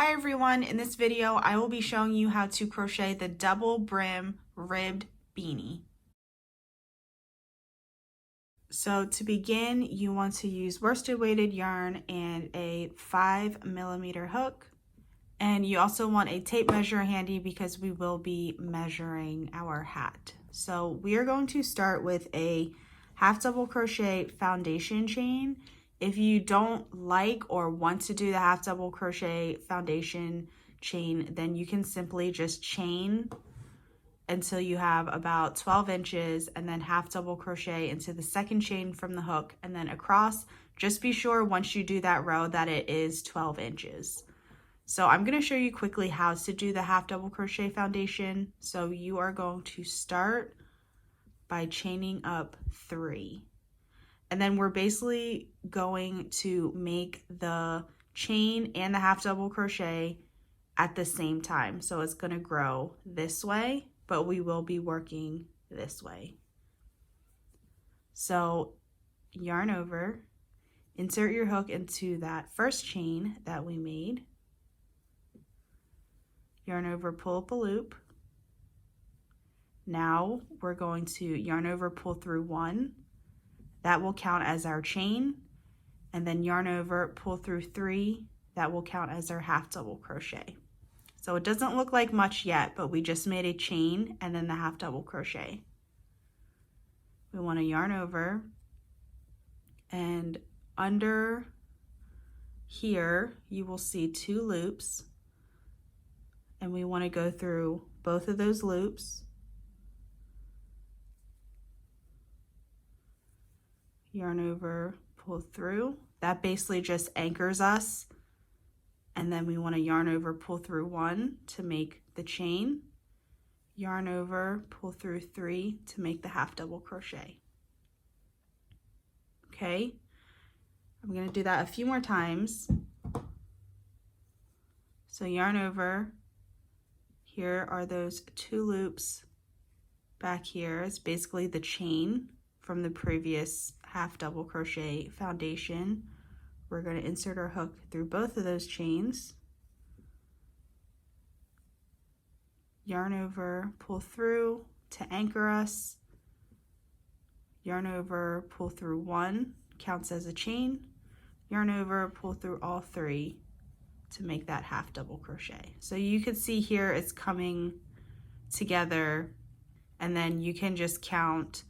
Hi everyone, in this video I will be showing you how to crochet the double brim ribbed beanie. So to begin, you want to use worsted weighted yarn and a 5mm hook. And you also want a tape measure handy because we will be measuring our hat. So we are going to start with a half double crochet foundation chain. If you don't like or want to do the half double crochet foundation chain, then you can simply just chain until you have about 12 inches and then half double crochet into the second chain from the hook and then across. Just be sure once you do that row that it is 12 inches. So I'm going to show you quickly how to do the half double crochet foundation. So you are going to start by chaining up 3. And then we're basically going to make the chain and the half double crochet at the same time. So it's going to grow this way, but we will be working this way. So yarn over, insert your hook into that first chain that we made. Yarn over, pull up a loop. Now we're going to yarn over, pull through 1. That will count as our chain, and then yarn over, pull through 3. That will count as our half double crochet. So it doesn't look like much yet, but we just made a chain and then the half double crochet. We want to yarn over, and under here you will see 2 loops, and we want to go through both of those loops. Yarn over, pull through. That basically just anchors us. And then we want to yarn over, pull through 1 to make the chain. Yarn over, pull through 3 to make the half double crochet. Okay, I'm going to do that a few more times. So yarn over, here are those 2 loops back here. It's basically the chain from the previous half double crochet foundation. We're going to insert our hook through both of those chains. Yarn over, pull through to anchor us. Yarn over, pull through 1, counts as a chain. Yarn over, pull through all 3 to make that half double crochet. So you can see here it's coming together, and then you can just count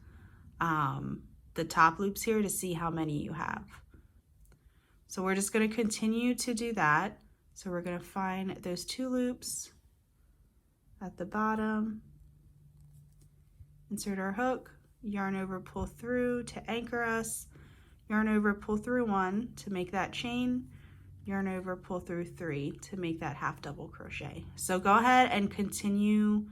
the top loops here to see how many you have. So we're just going to continue to do that. So we're going to find those 2 loops at the bottom, insert our hook, yarn over, pull through to anchor us, yarn over, pull through 1 to make that chain, yarn over, pull through 3 to make that half double crochet. So go ahead and continue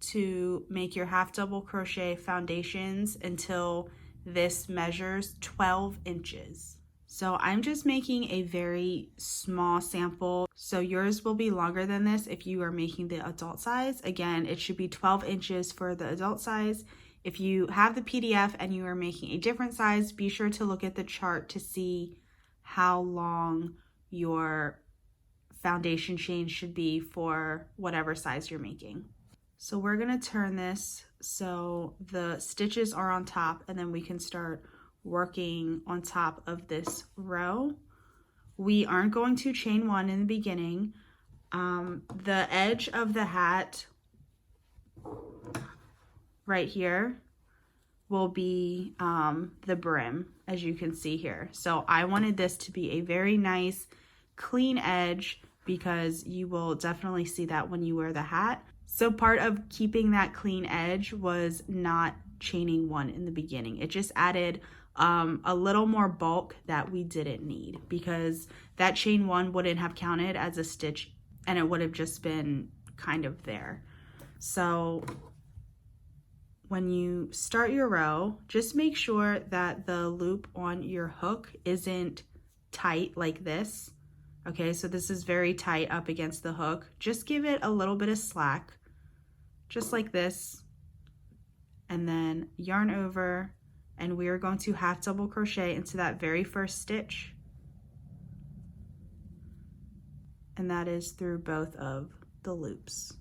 to make your half double crochet foundations until this measures 12 inches. So I'm just making a very small sample. So yours will be longer than this if you are making the adult size. Again, it should be 12 inches for the adult size. If you have the PDF and you are making a different size, be sure to look at the chart to see how long your foundation chain should be for whatever size you're making. So we're going to turn this so the stitches are on top, and then we can start working on top of this row. We aren't going to chain 1 in the beginning. The edge of the hat right here will be the brim, as you can see here. So I wanted this to be a very nice clean edge because you will definitely see that when you wear the hat. So part of keeping that clean edge was not chaining 1 in the beginning. It just added a little more bulk that we didn't need, because that chain 1 wouldn't have counted as a stitch and it would have just been kind of there. So when you start your row, just make sure that the loop on your hook isn't tight like this. Okay, so this is very tight up against the hook. Just give it a little bit of slack, just like this, and then yarn over, and we are going to half double crochet into that very first stitch. and that is through both of the loops.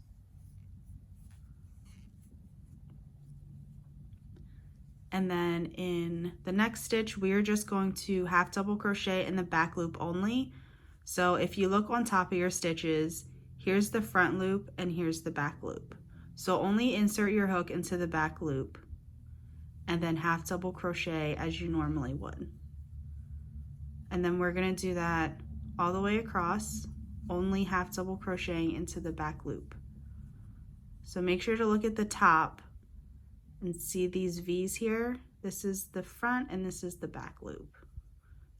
And then in the next stitch, we are just going to half double crochet in the back loop only. So if you look on top of your stitches, here's the front loop and here's the back loop. So only insert your hook into the back loop and then half double crochet as you normally would. And then we're gonna do that all the way across, only half double crocheting into the back loop. So make sure to look at the top and see these V's here. This is the front and this is the back loop.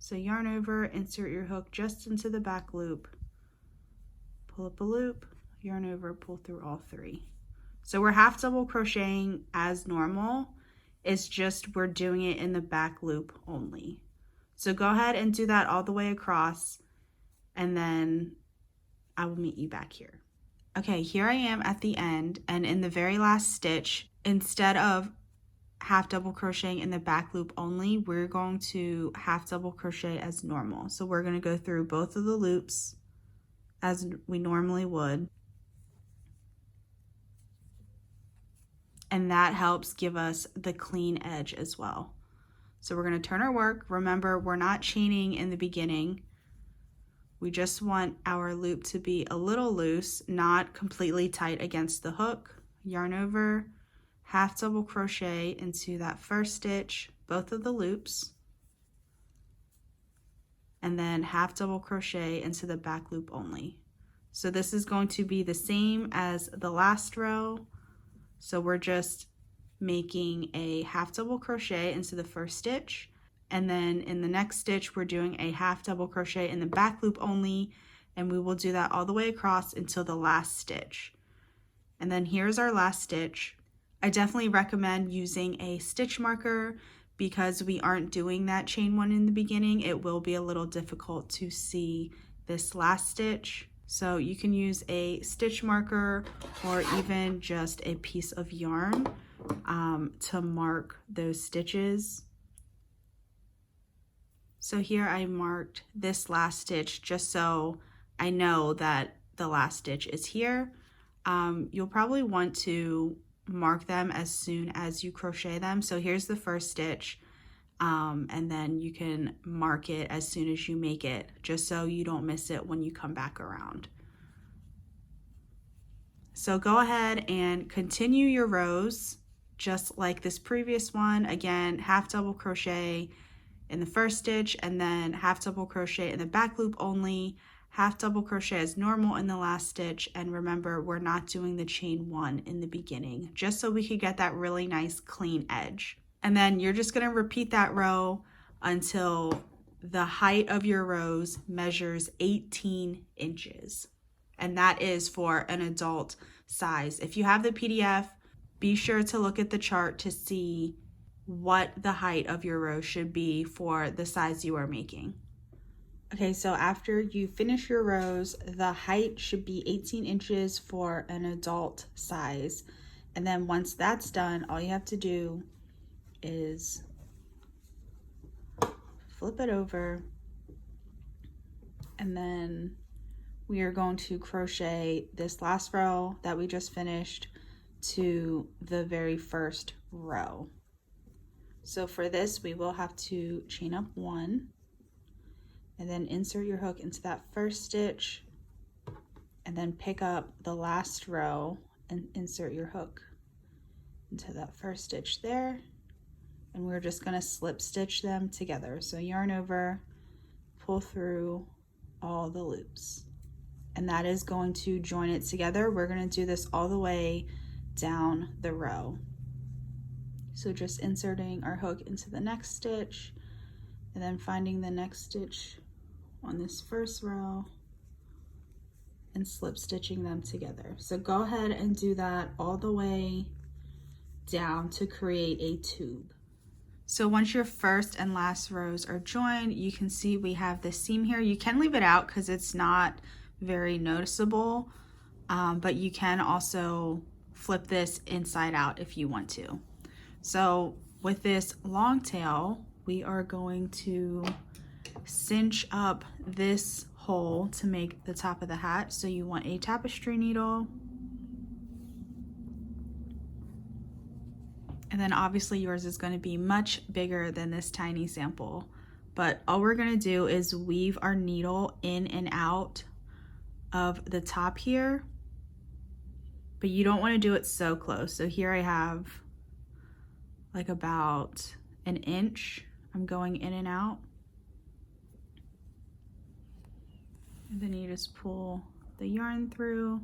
So yarn over, insert your hook just into the back loop, pull up a loop, yarn over, pull through all three. So we're half double crocheting as normal, it's just we're doing it in the back loop only. So go ahead and do that all the way across, and then I will meet you back here. Okay, here I am at the end, and in the very last stitch, instead of half double crocheting in the back loop only, we're going to half double crochet as normal. So we're going to go through both of the loops as we normally would, and that helps give us the clean edge as well. So we're going to turn our work. Remember, we're not chaining in the beginning. We just want our loop to be a little loose, not completely tight against the hook. Yarn over, half double crochet into that first stitch, both of the loops, and then half double crochet into the back loop only. So this is going to be the same as the last row. So we're just making a half double crochet into the first stitch, and then in the next stitch we're doing a half double crochet in the back loop only, and we will do that all the way across until the last stitch. And then here's our last stitch. I definitely recommend using a stitch marker because we aren't doing that chain one in the beginning. It will be a little difficult to see this last stitch. So you can use a stitch marker or even just a piece of yarn to mark those stitches. So here I marked this last stitch just so I know that the last stitch is here. You'll probably want to mark them as soon as you crochet them. So here's the first stitch, and then you can mark it as soon as you make it, just so you don't miss it when you come back around. So go ahead and continue your rows just like this previous one. Again, half double crochet in the first stitch and then half double crochet in the back loop only, half double crochet as normal in the last stitch, and remember we're not doing the chain one in the beginning, just so we could get that really nice clean edge. And then you're just going to repeat that row until the height of your rows measures 18 inches, and that is for an adult size. If you have the PDF, be sure to look at the chart to see what the height of your row should be for the size you are making. Okay, so after you finish your rows, the height should be 18 inches for an adult size. And then once that's done, all you have to do is flip it over, and then we are going to crochet this last row that we just finished to the very first row. So for this, we will have to chain up one, and then insert your hook into that first stitch, and then pick up the last row and insert your hook into that first stitch there, and we're just going to slip stitch them together. So yarn over, pull through all the loops, and that is going to join it together. We're going to do this all the way down the row. So just inserting our hook into the next stitch, and then finding the next stitch on this first row and slip stitching them together. So go ahead and do that all the way down to create a tube. So once your first and last rows are joined, you can see we have this seam here. You can leave it out because it's not very noticeable, but you can also flip this inside out if you want to. So with this long tail, we are going to cinch up this hole to make the top of the hat. So you want a tapestry needle. And then obviously yours is going to be much bigger than this tiny sample. But all we're going to do is weave our needle in and out of the top here. But you don't want to do it so close. So here I have like about an inch. I'm going in and out. And then you just pull the yarn through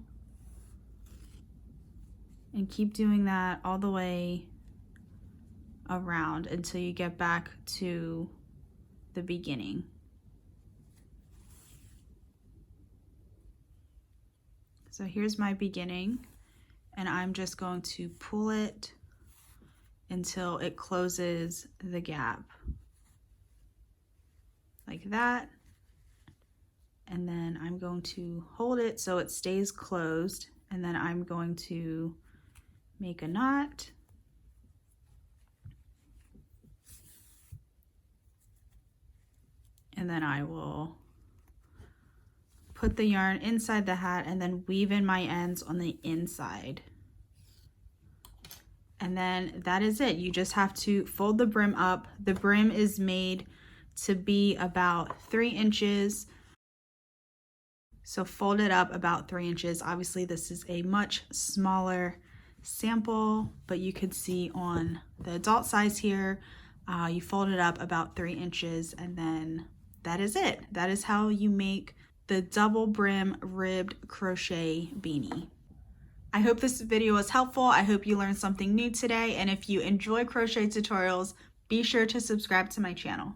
and keep doing that all the way around until you get back to the beginning. So here's my beginning, and I'm just going to pull it until it closes the gap like that. And then I'm going to hold it so it stays closed, and then I'm going to make a knot. And then I will put the yarn inside the hat and then weave in my ends on the inside. And then that is it. You just have to fold the brim up. The brim is made to be about 3 inches. So fold it up about 3 inches. Obviously this is a much smaller sample, but you could see on the adult size here, you fold it up about 3 inches, and then that is it. That is how you make the double brim ribbed crochet beanie. I hope this video was helpful. I hope you learned something new today. And if you enjoy crochet tutorials, be sure to subscribe to my channel.